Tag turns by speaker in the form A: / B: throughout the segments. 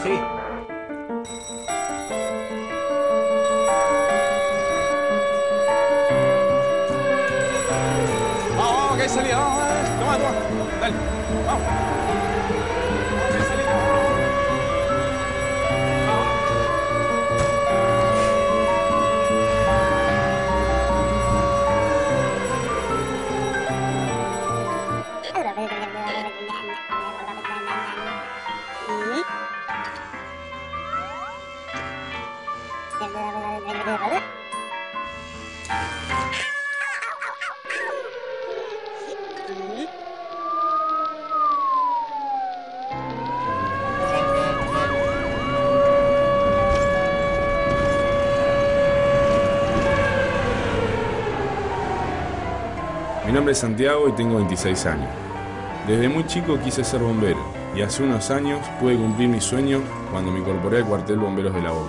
A: Sí. Vamos, que hay salida. Vamos, dale. Toma. Dale. Vamos. Vamos, que hay salida.
B: Mi nombre es Santiago y tengo 26 años. Desde muy chico quise ser bombero y hace unos años pude cumplir mi sueño cuando me incorporé al cuartel Bomberos de La Boca.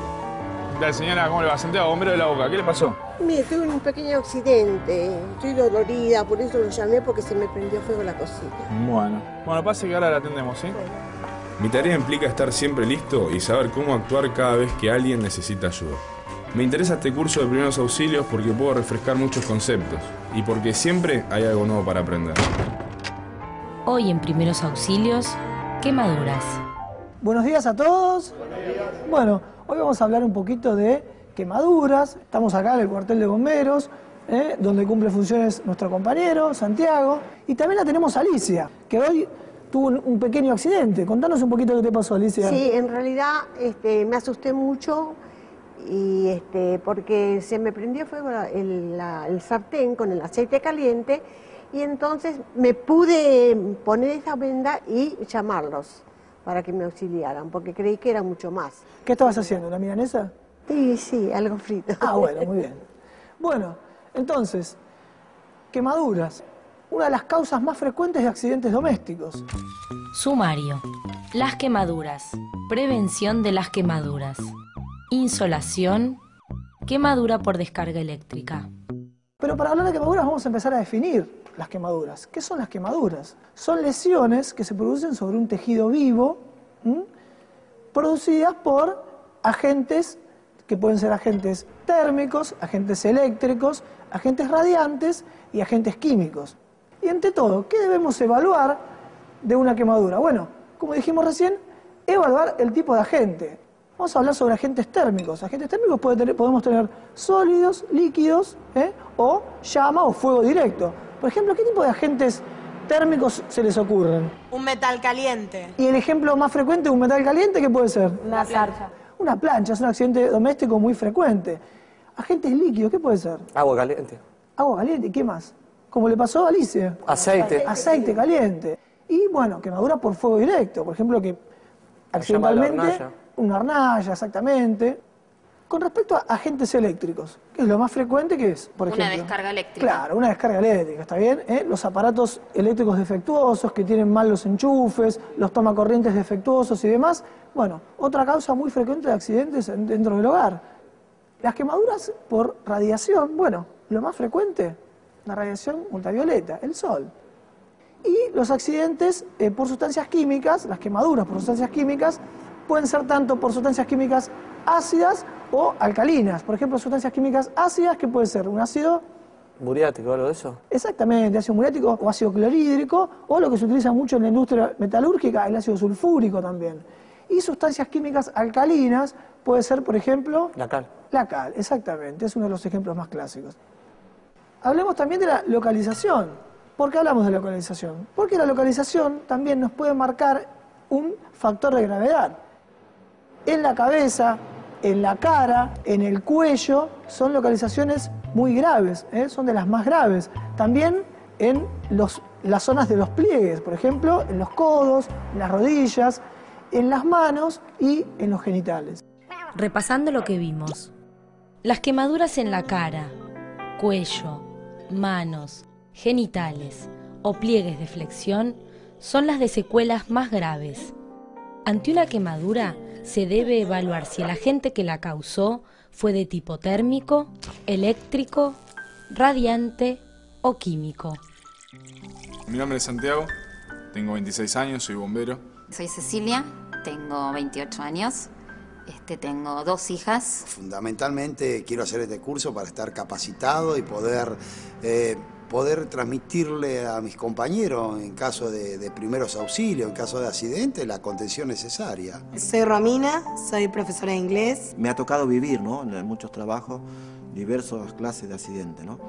A: ¿Qué tal, señora? ¿Cómo le va? Santiago, bombero de La Boca. ¿Qué le pasó?
C: Mire, tuve un pequeño accidente. Estoy dolorida, por eso lo llamé, porque se me prendió fuego la cocina.
A: Bueno, pase que ahora la atendemos, ¿sí?
B: Mi tarea implica estar siempre listo y saber cómo actuar cada vez que alguien necesita ayuda. Me interesa este curso de primeros auxilios porque puedo refrescar muchos conceptos y porque siempre hay algo nuevo para aprender.
D: Hoy en Primeros Auxilios, quemaduras.
E: Buenos días a todos. Bueno, hoy vamos a hablar un poquito de quemaduras. Estamos acá en el cuartel de bomberos, donde cumple funciones nuestro compañero, Santiago. Y también la tenemos Alicia, que hoy tuvo un pequeño accidente. Contanos un poquito qué te pasó, Alicia.
C: Sí, en realidad me asusté mucho y porque se me prendió fuego el sartén con el aceite caliente y entonces me pude poner esa venda y llamarlos para que me auxiliaran, porque creí que era mucho más.
E: ¿Qué estabas haciendo, la milanesa?
C: Sí, algo frito.
E: Ah, bueno, muy bien. Bueno, entonces, quemaduras. Una de las causas más frecuentes de accidentes domésticos.
D: Sumario. Las quemaduras. Prevención de las quemaduras. Insolación. Quemadura por descarga eléctrica.
E: Pero para hablar de quemaduras vamos a empezar a definir las quemaduras. ¿Qué son las quemaduras? Son lesiones que se producen sobre un tejido vivo, producidas por agentes que pueden ser agentes térmicos, agentes eléctricos, agentes radiantes y agentes químicos. Y ante todo, ¿qué debemos evaluar de una quemadura? Bueno, como dijimos recién, evaluar el tipo de agente. Vamos a hablar sobre agentes térmicos. Agentes térmicos podemos tener sólidos, líquidos, o llama o fuego directo. Por ejemplo, ¿qué tipo de agentes térmicos se les ocurren?
F: Un metal caliente.
E: Y el ejemplo más frecuente de un metal caliente, ¿qué puede ser?
F: Una plancha.
E: Una plancha, es un accidente doméstico muy frecuente. Agentes líquidos, ¿qué puede ser?
G: Agua caliente.
E: Agua caliente, ¿y qué más? Como le pasó a Alicia.
G: Aceite.
E: Aceite caliente. Y bueno, quemadura por fuego directo. Por ejemplo, que accidentalmente... Una hornalla, exactamente. Con respecto a agentes eléctricos, ¿qué es lo más frecuente que es? Por ejemplo,
H: una descarga eléctrica.
E: Claro, una descarga eléctrica, ¿está bien? Los aparatos eléctricos defectuosos, que tienen mal los enchufes, los tomacorrientes defectuosos y demás. Bueno, otra causa muy frecuente de accidentes dentro del hogar. Las quemaduras por radiación, bueno, lo más frecuente, la radiación ultravioleta, el sol. Y los accidentes por sustancias químicas, las quemaduras por sustancias químicas, pueden ser tanto por sustancias químicas ácidas o alcalinas. Por ejemplo, sustancias químicas ácidas, ¿qué puede ser? ¿Un ácido?
G: ¿Muriático o algo de eso?
E: Exactamente, ácido muriático o ácido clorhídrico, o lo que se utiliza mucho en la industria metalúrgica, el ácido sulfúrico también. Y sustancias químicas alcalinas, puede ser, por ejemplo...
G: La cal.
E: La cal, exactamente, es uno de los ejemplos más clásicos. Hablemos también de la localización. ¿Por qué hablamos de localización? Porque la localización también nos puede marcar un factor de gravedad. En la cabeza, en la cara, en el cuello, son localizaciones muy graves, son de las más graves. También en las zonas de los pliegues, por ejemplo, en los codos, en las rodillas, en las manos y en los genitales.
D: Repasando lo que vimos. Las quemaduras en la cara, cuello, manos, genitales o pliegues de flexión son las de secuelas más graves. Ante una quemadura, se debe evaluar si el agente que la causó fue de tipo térmico, eléctrico, radiante o químico.
B: Mi nombre es Santiago, tengo 26 años, soy bombero.
H: Soy Cecilia,
F: tengo 28 años, tengo 2 hijas.
H: Fundamentalmente quiero hacer este curso para estar capacitado y poder transmitirle a mis compañeros en caso de primeros auxilios, en caso de accidente, la contención necesaria.
I: Soy Romina, soy profesora de inglés.
J: Me ha tocado vivir, ¿no?, en muchos trabajos, diversas clases de accidente, ¿no?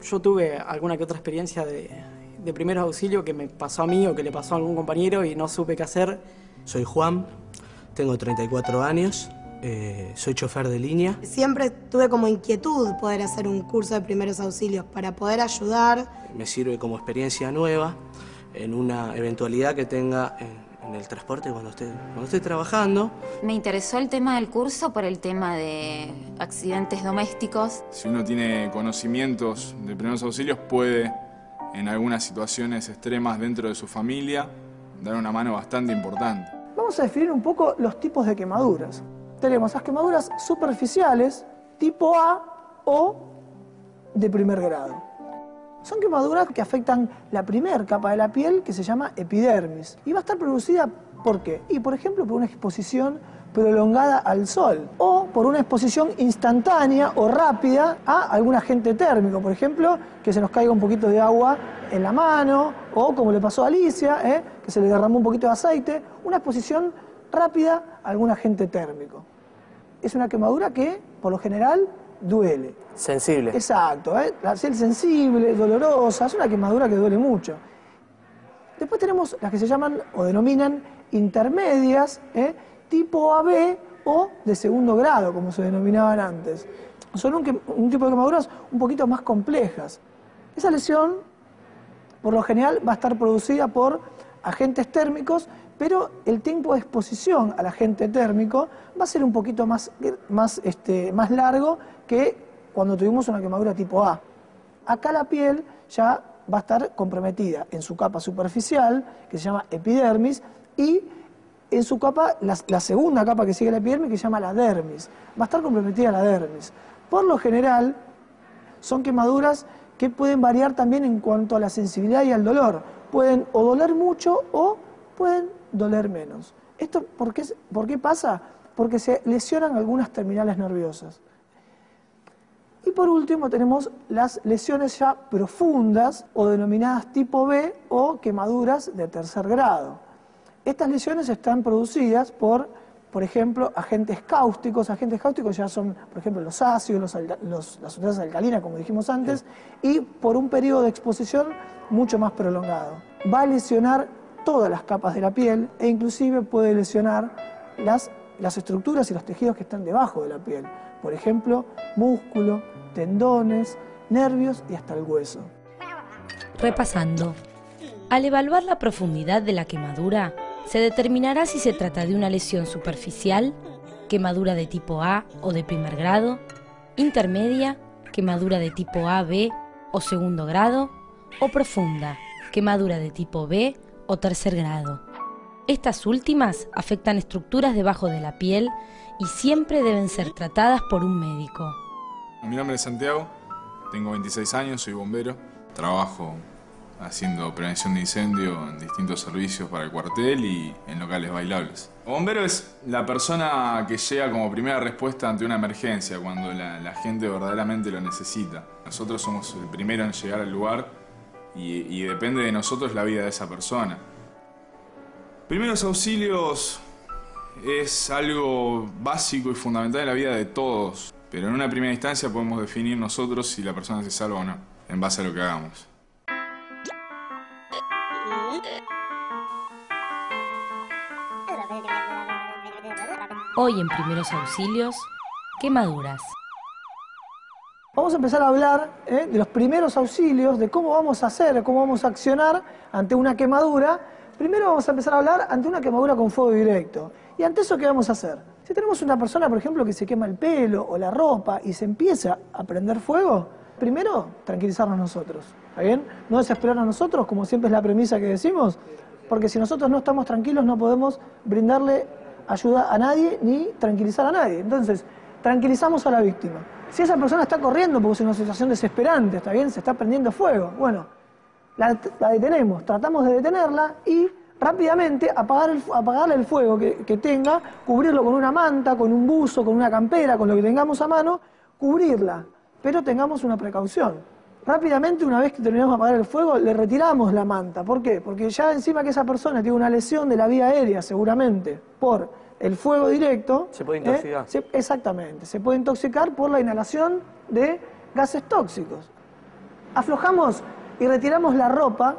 K: Yo tuve alguna que otra experiencia de primeros auxilios que me pasó a mí o que le pasó a algún compañero y no supe qué hacer.
L: Soy Juan, tengo 34 años, soy chofer de línea.
I: Siempre tuve como inquietud poder hacer un curso de primeros auxilios para poder ayudar.
L: Me sirve como experiencia nueva en una eventualidad que tenga en el transporte cuando esté trabajando.
F: Me interesó el tema del curso por el tema de accidentes domésticos.
B: Si uno tiene conocimientos de primeros auxilios, puede, en algunas situaciones extremas dentro de su familia, dar una mano bastante importante.
E: Vamos a definir un poco los tipos de quemaduras. Tenemos las quemaduras superficiales, tipo A o de primer grado. Son quemaduras que afectan la primera capa de la piel, que se llama epidermis. Y va a estar producida, ¿por qué? Y por ejemplo, por una exposición prolongada al sol, o por una exposición instantánea o rápida a algún agente térmico, por ejemplo, que se nos caiga un poquito de agua en la mano, o como le pasó a Alicia, que se le derramó un poquito de aceite, una exposición rápida a algún agente térmico. Es una quemadura que, por lo general, duele.
G: Sensible.
E: Exacto, la piel sensible, dolorosa, es una quemadura que duele mucho. Después tenemos las que se llaman o denominan intermedias, tipo AB o de segundo grado, como se denominaban antes. Son un tipo de quemaduras un poquito más complejas. Esa lesión, por lo general, va a estar producida por agentes térmicos, pero el tiempo de exposición al agente térmico va a ser un poquito más largo que cuando tuvimos una quemadura tipo A. Acá la piel ya va a estar comprometida en su capa superficial, que se llama epidermis, y en su capa, la segunda capa que sigue la epidermis, que se llama la dermis. Va a estar comprometida la dermis. Por lo general, son quemaduras que pueden variar también en cuanto a la sensibilidad y al dolor. Pueden o doler mucho o pueden doler menos. ¿Esto por qué pasa? Porque se lesionan algunas terminales nerviosas. Y por último tenemos las lesiones ya profundas o denominadas tipo B o quemaduras de tercer grado. Estas lesiones están producidas por ejemplo, agentes cáusticos. Agentes cáusticos ya son, por ejemplo, los ácidos, las sustancias alcalinas, como dijimos antes, y por un periodo de exposición mucho más prolongado. Va a lesionar todas las capas de la piel e inclusive puede lesionar las estructuras y los tejidos que están debajo de la piel. Por ejemplo, músculo, tendones, nervios y hasta el hueso.
D: Repasando, al evaluar la profundidad de la quemadura, se determinará si se trata de una lesión superficial, quemadura de tipo A o de primer grado, intermedia, quemadura de tipo AB o segundo grado, o profunda, quemadura de tipo B o tercer grado. Estas últimas afectan estructuras debajo de la piel y siempre deben ser tratadas por un médico.
B: Mi nombre es Santiago, tengo 26 años, soy bombero, trabajo haciendo prevención de incendio en distintos servicios para el cuartel y en locales bailables. El bombero es la persona que llega como primera respuesta ante una emergencia cuando la gente verdaderamente lo necesita. Nosotros somos el primero en llegar al lugar y depende de nosotros la vida de esa persona. Primeros auxilios es algo básico y fundamental en la vida de todos, pero en una primera instancia podemos definir nosotros si la persona se salva o no, en base a lo que hagamos.
D: Hoy en Primeros Auxilios, quemaduras.
E: Vamos a empezar a hablar de los primeros auxilios, de cómo vamos a hacer, cómo vamos a accionar ante una quemadura. Primero vamos a empezar a hablar ante una quemadura con fuego directo. ¿Y ante eso qué vamos a hacer? Si tenemos una persona, por ejemplo, que se quema el pelo o la ropa y se empieza a prender fuego, primero tranquilizarnos nosotros, ¿está bien? No desesperarnos nosotros, como siempre es la premisa que decimos, porque si nosotros no estamos tranquilos no podemos brindarle ayuda a nadie ni tranquilizar a nadie. Entonces, tranquilizamos a la víctima. Si esa persona está corriendo porque es una situación desesperante, ¿está bien? Se está prendiendo fuego, bueno, la detenemos, tratamos de detenerla y rápidamente apagarle el fuego que tenga, cubrirlo con una manta, con un buzo, con una campera, con lo que tengamos a mano, cubrirla, pero tengamos una precaución. Rápidamente, una vez que terminamos de apagar el fuego, le retiramos la manta. ¿Por qué? Porque ya encima que esa persona tiene una lesión de la vía aérea, seguramente, por el fuego directo...
G: Se puede intoxicar.
E: Exactamente, se puede intoxicar por la inhalación de gases tóxicos. Aflojamos y retiramos la ropa,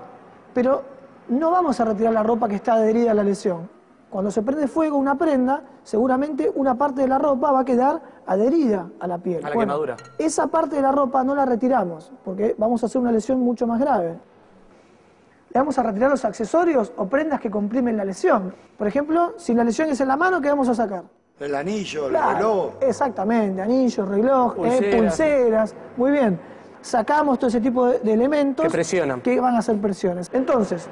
E: pero no vamos a retirar la ropa que está adherida a la lesión. Cuando se prende fuego una prenda, seguramente una parte de la ropa va a quedar adherida a la piel.
G: A la quemadura.
E: Esa parte de la ropa no la retiramos, porque vamos a hacer una lesión mucho más grave. Le vamos a retirar los accesorios o prendas que comprimen la lesión. Por ejemplo, si la lesión es en la mano, ¿qué vamos a sacar?
H: El anillo, el
E: Claro,
H: reloj.
E: Exactamente, anillo, reloj, pulseras. Muy bien. Sacamos todo ese tipo de elementos
G: que presionan,
E: que van a hacer presiones. Entonces,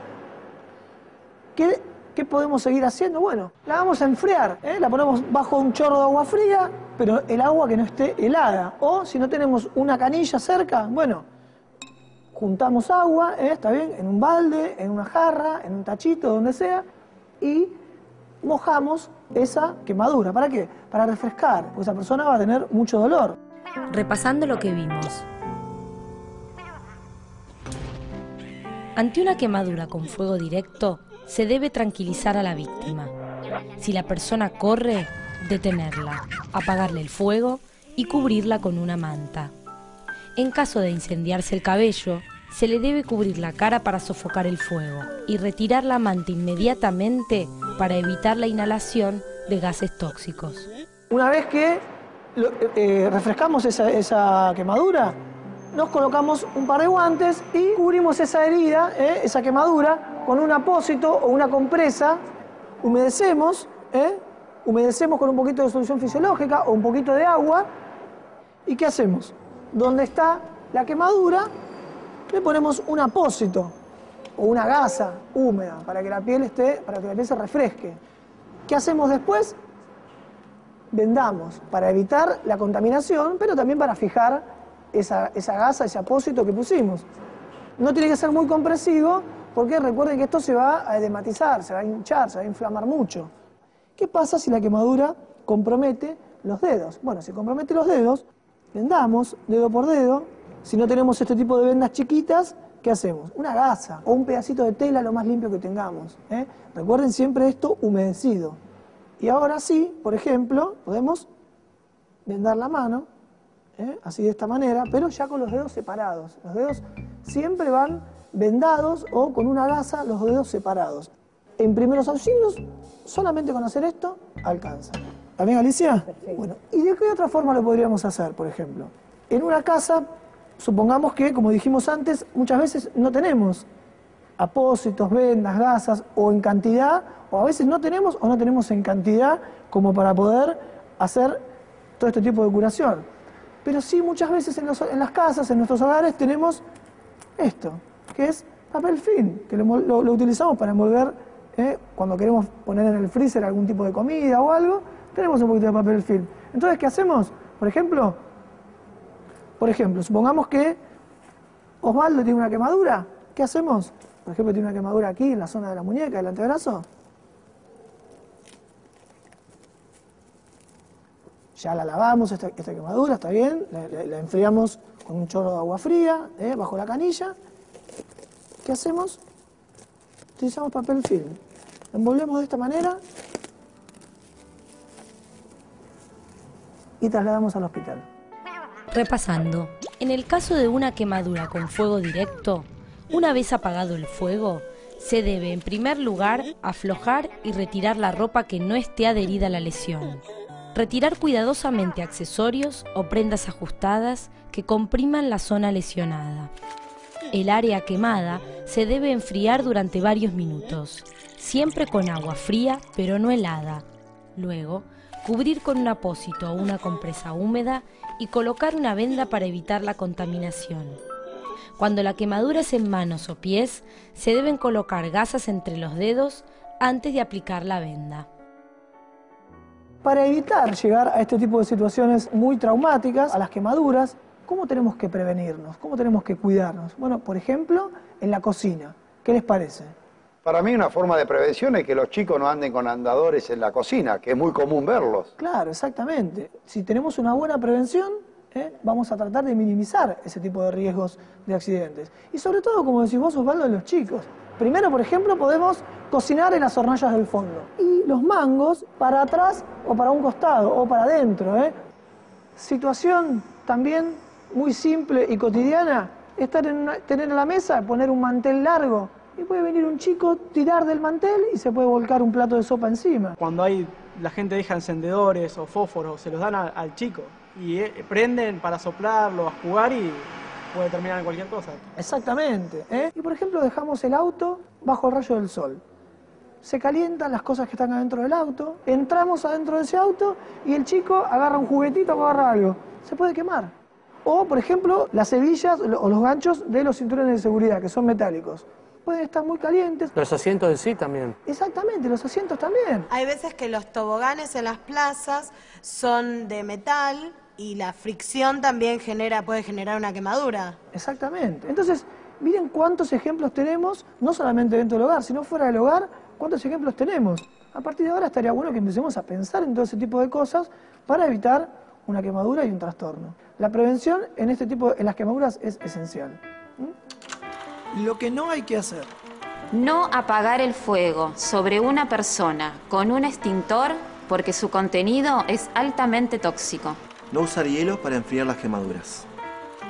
E: ¿qué podemos seguir haciendo? Bueno, la vamos a enfriar, la ponemos bajo un chorro de agua fría, pero el agua que no esté helada. O si no tenemos una canilla cerca, bueno, juntamos agua, está bien, en un balde, en una jarra, en un tachito, donde sea, y mojamos esa quemadura. ¿Para qué? Para refrescar, porque esa persona va a tener mucho dolor.
D: Repasando lo que vimos. Ante una quemadura con fuego directo, se debe tranquilizar a la víctima. Si la persona corre, detenerla, apagarle el fuego y cubrirla con una manta. En caso de incendiarse el cabello, se le debe cubrir la cara para sofocar el fuego y retirar la manta inmediatamente para evitar la inhalación de gases tóxicos.
E: Una vez que refrescamos esa quemadura, nos colocamos un par de guantes y cubrimos esa herida, esa quemadura, con un apósito o una compresa, humedecemos con un poquito de solución fisiológica o un poquito de agua. ¿Y qué hacemos? Donde está la quemadura, le ponemos un apósito o una gasa húmeda para que la piel se refresque. ¿Qué hacemos después? Vendamos para evitar la contaminación, pero también para fijar esa gasa, ese apósito que pusimos. No tiene que ser muy compresivo, porque recuerden que esto se va a edematizar, se va a hinchar, se va a inflamar mucho. ¿Qué pasa si la quemadura compromete los dedos? Bueno, si compromete los dedos, vendamos dedo por dedo. Si no tenemos este tipo de vendas chiquitas, ¿qué hacemos? Una gasa o un pedacito de tela lo más limpio que tengamos. Recuerden siempre esto humedecido. Y ahora sí, por ejemplo, podemos vendar la mano, así de esta manera, pero ya con los dedos separados. Los dedos siempre van vendados o con una gasa los dedos separados. En primeros auxilios, solamente con hacer esto, alcanza. ¿También, Alicia? Perfecto. Bueno, ¿y de qué otra forma lo podríamos hacer, por ejemplo? En una casa, supongamos que, como dijimos antes, muchas veces no tenemos apósitos, vendas, gasas, o en cantidad, o a veces no tenemos o no tenemos en cantidad como para poder hacer todo este tipo de curación. Pero sí, muchas veces en las casas, en nuestros hogares, tenemos esto, que es papel film, que lo utilizamos para envolver, cuando queremos poner en el freezer algún tipo de comida o algo, tenemos un poquito de papel film. Entonces, ¿qué hacemos? Por ejemplo, supongamos que Osvaldo tiene una quemadura. ¿Qué hacemos? Por ejemplo, tiene una quemadura aquí, en la zona de la muñeca, del antebrazo. Ya la lavamos, esta quemadura, está bien, la enfriamos con un chorro de agua fría, bajo la canilla. ¿Qué hacemos? Utilizamos papel film. Lo envolvemos de esta manera y trasladamos al hospital.
D: Repasando, en el caso de una quemadura con fuego directo, una vez apagado el fuego, se debe en primer lugar aflojar y retirar la ropa que no esté adherida a la lesión. Retirar cuidadosamente accesorios o prendas ajustadas que compriman la zona lesionada. El área quemada se debe enfriar durante varios minutos, siempre con agua fría pero no helada. Luego, cubrir con un apósito o una compresa húmeda y colocar una venda para evitar la contaminación. Cuando la quemadura es en manos o pies, se deben colocar gasas entre los dedos antes de aplicar la venda.
E: Para evitar llegar a este tipo de situaciones muy traumáticas, a las quemaduras, ¿cómo tenemos que prevenirnos? ¿Cómo tenemos que cuidarnos? Bueno, por ejemplo, en la cocina. ¿Qué les parece?
H: Para mí una forma de prevención es que los chicos no anden con andadores en la cocina, que es muy común verlos.
E: Claro, exactamente. Si tenemos una buena prevención, vamos a tratar de minimizar ese tipo de riesgos de accidentes. Y sobre todo, como decís vos, Osvaldo, de los chicos. Primero, por ejemplo, podemos cocinar en las hornallas del fondo. Y los mangos para atrás o para un costado o para adentro. Situación también muy simple y cotidiana, tener en la mesa, poner un mantel largo. Y puede venir un chico, tirar del mantel y se puede volcar un plato de sopa encima.
K: Cuando la gente deja encendedores o fósforos, se los dan al chico y prenden para soplarlo, a jugar y puede terminar en cualquier cosa.
E: Exactamente. Y por ejemplo dejamos el auto bajo el rayo del sol. Se calientan las cosas que están adentro del auto, entramos adentro de ese auto y el chico agarra un juguetito o agarra algo. Se puede quemar. O por ejemplo las hebillas o los ganchos de los cinturones de seguridad, que son metálicos. Pueden estar muy calientes.
G: Los asientos en sí también.
E: Exactamente, los asientos también.
I: Hay veces que los toboganes en las plazas son de metal y la fricción también puede generar una quemadura.
E: Exactamente. Entonces, miren cuántos ejemplos tenemos, no solamente dentro del hogar, sino fuera del hogar, cuántos ejemplos tenemos. A partir de ahora estaría bueno que empecemos a pensar en todo ese tipo de cosas para evitar una quemadura y un trastorno. La prevención en las quemaduras es esencial.
M: Lo que no hay que hacer.
F: No apagar el fuego sobre una persona con un extintor porque su contenido es altamente tóxico.
J: No usar hielo para enfriar las quemaduras.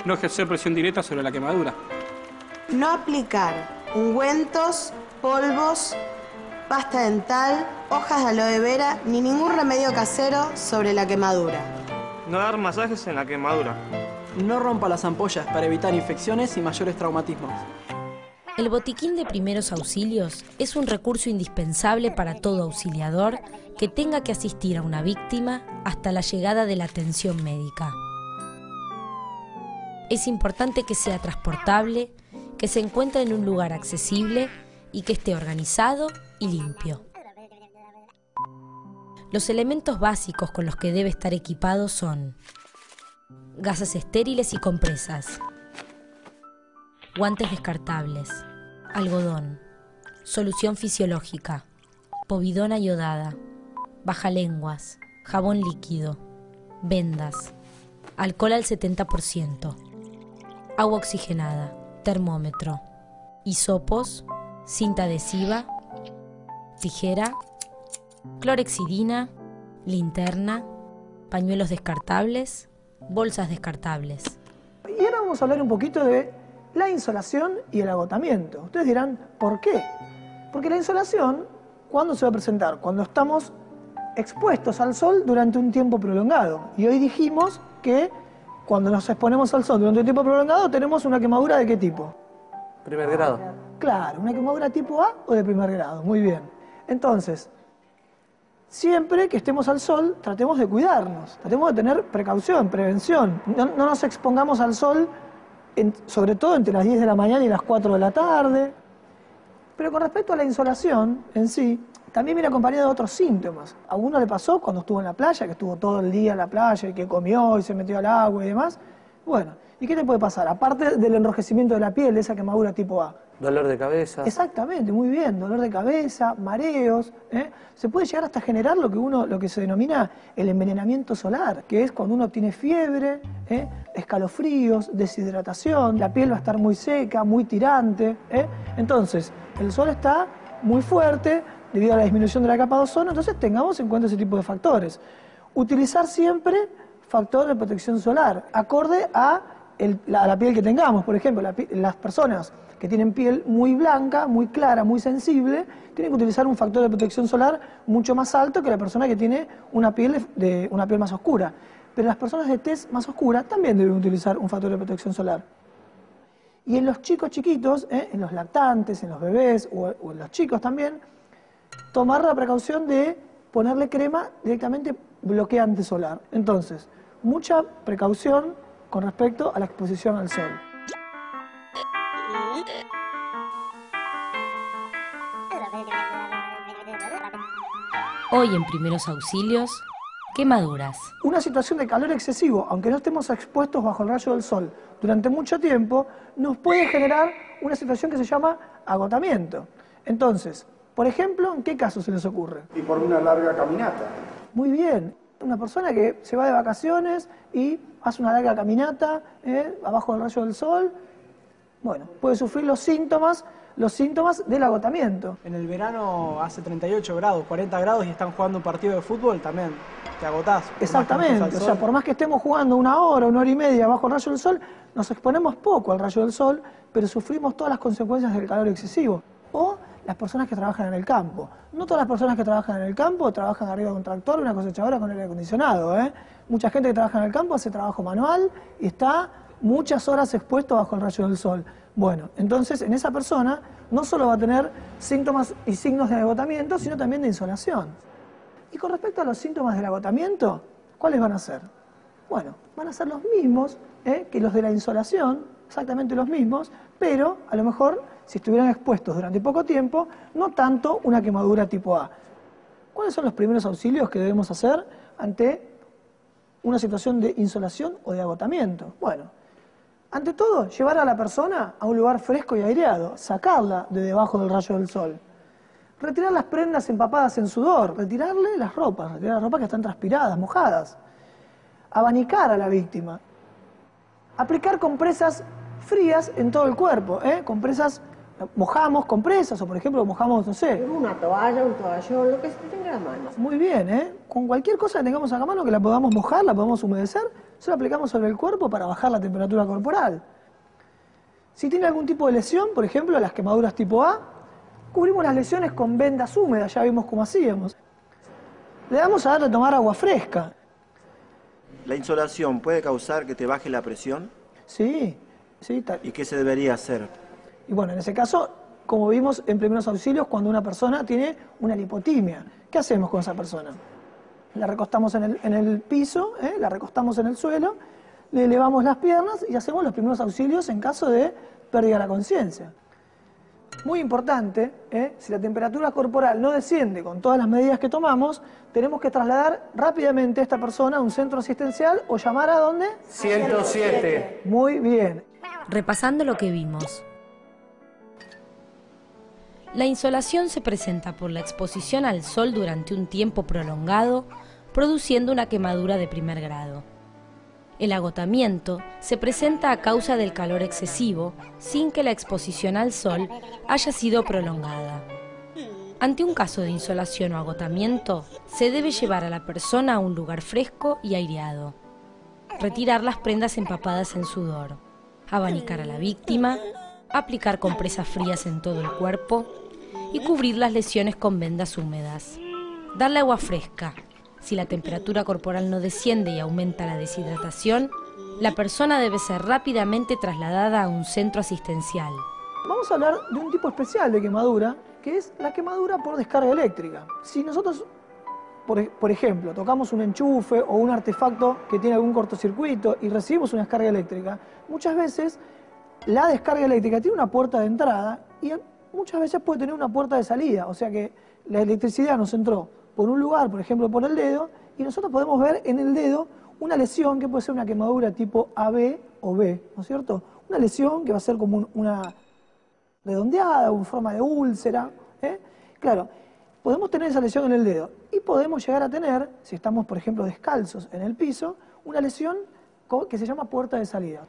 N: No ejercer presión directa sobre la quemadura.
I: No aplicar ungüentos, polvos, pasta dental, hojas de aloe vera ni ningún remedio casero sobre la quemadura.
L: No dar masajes en la quemadura.
K: No rompa las ampollas para evitar infecciones y mayores traumatismos.
D: El botiquín de primeros auxilios es un recurso indispensable para todo auxiliador que tenga que asistir a una víctima hasta la llegada de la atención médica. Es importante que sea transportable, que se encuentre en un lugar accesible y que esté organizado y limpio. Los elementos básicos con los que debe estar equipado son gasas estériles y compresas, guantes descartables, algodón, solución fisiológica, povidona iodada, bajalenguas, jabón líquido, vendas, alcohol al 70%, agua oxigenada, termómetro, hisopos, cinta adhesiva, tijera, clorexidina, linterna, pañuelos descartables, bolsas descartables.
E: Y ahora vamos a hablar un poquito de la insolación y el agotamiento. Ustedes dirán, ¿por qué? Porque la insolación, ¿cuándo se va a presentar? Cuando estamos expuestos al sol durante un tiempo prolongado. Y hoy dijimos que cuando nos exponemos al sol durante un tiempo prolongado tenemos una quemadura ¿de qué tipo?
G: Primer grado.
E: Claro, una quemadura tipo A o de primer grado. Muy bien. Entonces, siempre que estemos al sol, tratemos de cuidarnos, tratemos de tener precaución, prevención. No nos expongamos al sol, sobre todo entre las 10 de la mañana y las 4 de la tarde. Pero con respecto a la insolación en sí, también viene acompañado de otros síntomas. A uno le pasó cuando estuvo en la playa, que estuvo todo el día en la playa y que comió y se metió al agua y demás. Bueno, ¿y qué te puede pasar? Aparte del enrojecimiento de la piel, de esa quemadura tipo A.
G: Dolor de cabeza.
E: Exactamente, muy bien. Dolor de cabeza, mareos. Se puede llegar hasta generar lo que se denomina el envenenamiento solar, que es cuando uno tiene fiebre, escalofríos, deshidratación, la piel va a estar muy seca, muy tirante. Entonces, el sol está muy fuerte debido a la disminución de la capa de ozono, entonces tengamos en cuenta ese tipo de factores. Utilizar siempre factor de protección solar, acorde a la piel que tengamos. Por ejemplo, las personas que tienen piel muy blanca, muy clara, muy sensible, tienen que utilizar un factor de protección solar mucho más alto que la persona que tiene una piel más oscura. Pero las personas de tez más oscura también deben utilizar un factor de protección solar. Y en los chicos chiquitos, en los lactantes, en los bebés o en los chicos también, tomar la precaución de ponerle crema directamente bloqueante solar. Entonces, mucha precaución con respecto a la exposición al sol.
D: Hoy en Primeros Auxilios, quemaduras.
E: Una situación de calor excesivo, aunque no estemos expuestos bajo el rayo del sol durante mucho tiempo, nos puede generar una situación que se llama agotamiento. Entonces, por ejemplo, ¿en qué caso se les ocurre?
O: Y por una larga caminata.
E: Muy bien. Una persona que se va de vacaciones y hace una larga caminata abajo del rayo del sol, bueno, puede sufrir los síntomas del agotamiento.
K: En el verano hace 38 grados, 40 grados y están jugando un partido de fútbol, también te agotás.
E: Exactamente, o sea, por más que estemos jugando una hora y media bajo el rayo del sol, nos exponemos poco al rayo del sol, pero sufrimos todas las consecuencias del calor excesivo. O las personas que trabajan en el campo. No todas las personas que trabajan en el campo trabajan arriba de un tractor o una cosechadora con aire acondicionado. Mucha gente que trabaja en el campo hace trabajo manual y está muchas horas expuesto bajo el rayo del sol. Bueno, entonces en esa persona no solo va a tener síntomas y signos de agotamiento, sino también de insolación. Y con respecto a los síntomas del agotamiento, ¿cuáles van a ser? Bueno, van a ser los mismos que los de la insolación, exactamente los mismos, pero a lo mejor, si estuvieran expuestos durante poco tiempo, no tanto una quemadura tipo A. ¿Cuáles son los primeros auxilios que debemos hacer ante una situación de insolación o de agotamiento? Bueno, ante todo, llevar a la persona a un lugar fresco y aireado, sacarla de debajo del rayo del sol. Retirar las prendas empapadas en sudor, retirarle las ropas que están transpiradas, mojadas. Abanicar a la víctima. Aplicar compresas frías en todo el cuerpo, compresas, mojamos compresas o por ejemplo mojamos, no sé.
C: Una toalla, un toallón, lo que se tenga a la mano.
E: Muy bien, con cualquier cosa que tengamos a la mano que la podamos mojar, la podamos humedecer, se la aplicamos sobre el cuerpo para bajar la temperatura corporal. Si tiene algún tipo de lesión, por ejemplo las quemaduras tipo A, cubrimos las lesiones con vendas húmedas, ya vimos cómo hacíamos. Le damos a darle a tomar agua fresca.
J: ¿La insolación puede causar que te baje la presión?
E: Sí.
J: ¿Y qué se debería hacer?
E: Y bueno, en ese caso, como vimos en primeros auxilios, cuando una persona tiene una lipotimia, ¿qué hacemos con esa persona? La recostamos en el piso, la recostamos en el suelo, le elevamos las piernas y hacemos los primeros auxilios en caso de pérdida de la conciencia. Muy importante, si la temperatura corporal no desciende con todas las medidas que tomamos, tenemos que trasladar rápidamente a esta persona a un centro asistencial o llamar ¿a dónde?
G: 107.
E: Muy bien.
D: Repasando lo que vimos. La insolación se presenta por la exposición al sol durante un tiempo prolongado, produciendo una quemadura de primer grado. El agotamiento se presenta a causa del calor excesivo, sin que la exposición al sol haya sido prolongada. Ante un caso de insolación o agotamiento, se debe llevar a la persona a un lugar fresco y aireado. Retirar las prendas empapadas en sudor. Abanicar a la víctima, aplicar compresas frías en todo el cuerpo y cubrir las lesiones con vendas húmedas. Darle agua fresca. Si la temperatura corporal no desciende y aumenta la deshidratación, la persona debe ser rápidamente trasladada a un centro asistencial.
E: Vamos a hablar de un tipo especial de quemadura, que es la quemadura por descarga eléctrica. Si nosotros, por ejemplo, tocamos un enchufe o un artefacto que tiene algún cortocircuito y recibimos una descarga eléctrica, muchas veces la descarga eléctrica tiene una puerta de entrada y muchas veces puede tener una puerta de salida, o sea que la electricidad nos entró por un lugar, por ejemplo por el dedo, y nosotros podemos ver en el dedo una lesión que puede ser una quemadura tipo AB o B, ¿no es cierto? Una lesión que va a ser como una redondeada o en forma de úlcera, Claro, podemos tener esa lesión en el dedo y podemos llegar a tener, si estamos por ejemplo descalzos en el piso, una lesión que se llama puerta de salida.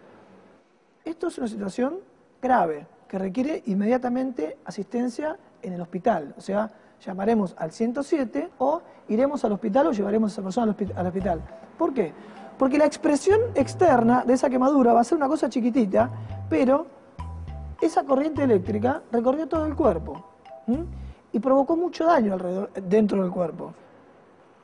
E: Esto es una situación grave que requiere inmediatamente asistencia en el hospital, o sea, llamaremos al 107 o iremos al hospital o llevaremos a esa persona al hospital. ¿Por qué? Porque la expresión externa de esa quemadura va a ser una cosa chiquitita, pero esa corriente eléctrica recorrió todo el cuerpo y provocó mucho daño dentro del cuerpo.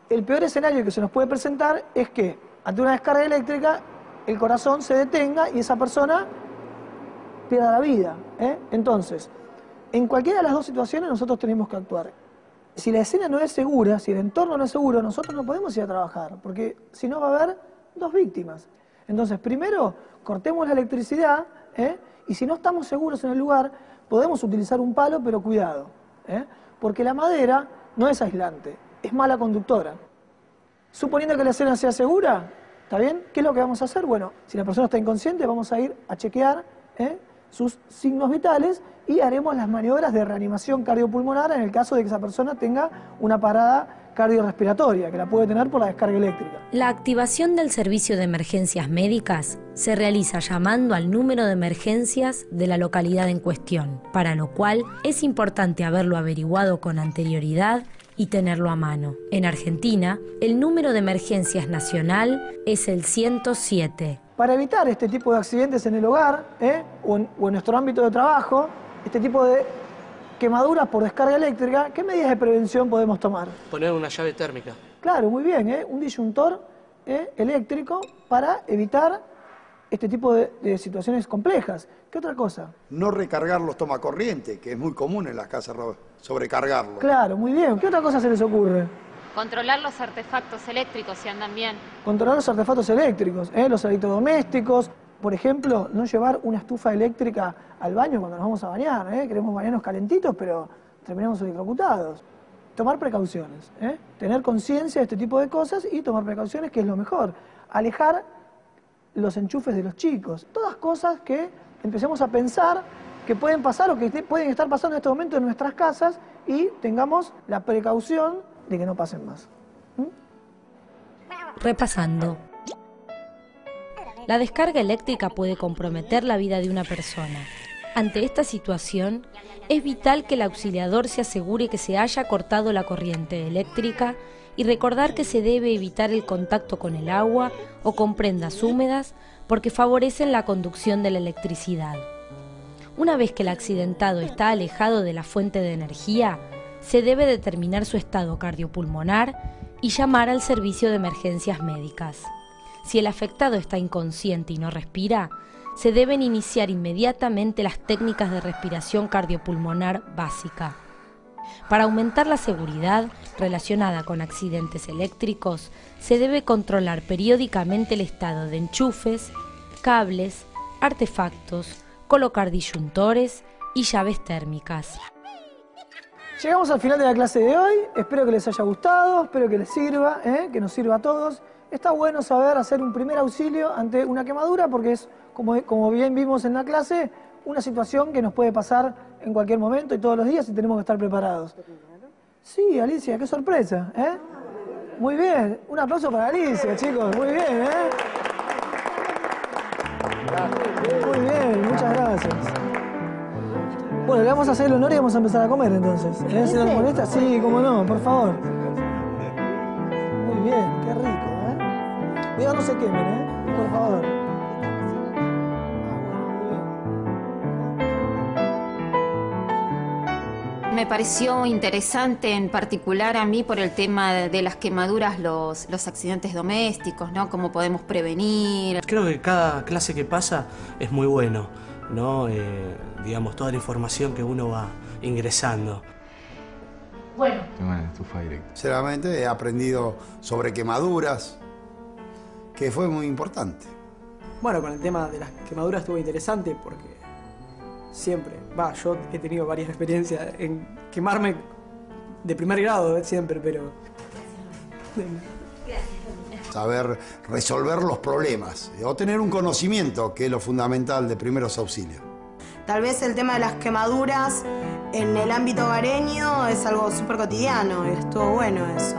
E: El peor escenario que se nos puede presentar es que ante una descarga eléctrica el corazón se detenga y esa persona pierda la vida. Entonces, en cualquiera de las dos situaciones nosotros tenemos que actuar. Si la escena no es segura, si el entorno no es seguro, nosotros no podemos ir a trabajar, porque si no va a haber dos víctimas. Entonces, primero, cortemos la electricidad, y si no estamos seguros en el lugar, podemos utilizar un palo, pero cuidado, porque la madera no es aislante, es mala conductora. Suponiendo que la escena sea segura, ¿está bien? ¿Qué es lo que vamos a hacer? Bueno, si la persona está inconsciente, vamos a ir a chequear sus signos vitales y haremos las maniobras de reanimación cardiopulmonar en el caso de que esa persona tenga una parada cardiorrespiratoria, que la puede tener por la descarga eléctrica.
D: La activación del servicio de emergencias médicas se realiza llamando al número de emergencias de la localidad en cuestión, para lo cual es importante haberlo averiguado con anterioridad y tenerlo a mano. En Argentina, el número de emergencias nacional es el 107.
E: Para evitar este tipo de accidentes en el hogar o en nuestro ámbito de trabajo, este tipo de quemaduras por descarga eléctrica, ¿qué medidas de prevención podemos tomar?
L: Poner una llave térmica.
E: Claro, muy bien, un disyuntor eléctrico para evitar este tipo de situaciones complejas. ¿Qué otra cosa?
H: No recargar los tomacorrientes, que es muy común en las casas sobrecargarlos.
E: Claro, muy bien. ¿Qué otra cosa se les ocurre?
F: Controlar los artefactos eléctricos si andan bien.
E: Controlar los artefactos eléctricos, los electrodomésticos. Por ejemplo, no llevar una estufa eléctrica al baño cuando nos vamos a bañar. Queremos bañarnos calentitos, pero terminamos electrocutados. Tomar precauciones, tener conciencia de este tipo de cosas y tomar precauciones, que es lo mejor. Alejar los enchufes de los chicos. Todas cosas que empecemos a pensar que pueden pasar o que pueden estar pasando en este momento en nuestras casas y tengamos la precaución de que no pasen más.
D: Repasando. La descarga eléctrica puede comprometer la vida de una persona. Ante esta situación, es vital que el auxiliador se asegure que se haya cortado la corriente eléctrica y recordar que se debe evitar el contacto con el agua o con prendas húmedas porque favorecen la conducción de la electricidad. Una vez que el accidentado está alejado de la fuente de energía, se debe determinar su estado cardiopulmonar y llamar al servicio de emergencias médicas. Si el afectado está inconsciente y no respira, se deben iniciar inmediatamente las técnicas de respiración cardiopulmonar básica. Para aumentar la seguridad relacionada con accidentes eléctricos, se debe controlar periódicamente el estado de enchufes, cables, artefactos, colocar disyuntores y llaves térmicas.
E: Llegamos al final de la clase de hoy. Espero que les haya gustado, espero que les sirva, que nos sirva a todos. Está bueno saber hacer un primer auxilio ante una quemadura porque es, como bien vimos en la clase, una situación que nos puede pasar en cualquier momento y todos los días y tenemos que estar preparados. Sí, Alicia, qué sorpresa, Muy bien, un aplauso para Alicia, chicos, muy bien, Muy bien, muchas gracias. Bueno, le vamos a hacer el honor y vamos a empezar a comer entonces. ¿Si nos molesta? Sí, cómo no, por favor. Muy bien, qué rico, Cuidado, no se quemen, por favor.
F: Me pareció interesante en particular a mí por el tema de las quemaduras, los accidentes domésticos, ¿no? Cómo podemos prevenir.
L: Creo que cada clase que pasa es muy bueno, ¿no? Digamos, toda la información que uno va ingresando.
B: Bueno. Tengo una estufa directa.
H: Sinceramente he aprendido sobre quemaduras, que fue muy importante.
K: Bueno, con el tema de las quemaduras estuvo interesante porque siempre, yo he tenido varias experiencias en quemarme de primer grado siempre, pero...
H: Saber resolver los problemas o tener un conocimiento, que es lo fundamental de primeros auxilios.
I: Tal vez el tema de las quemaduras en el ámbito hogareño es algo súper cotidiano y estuvo bueno eso.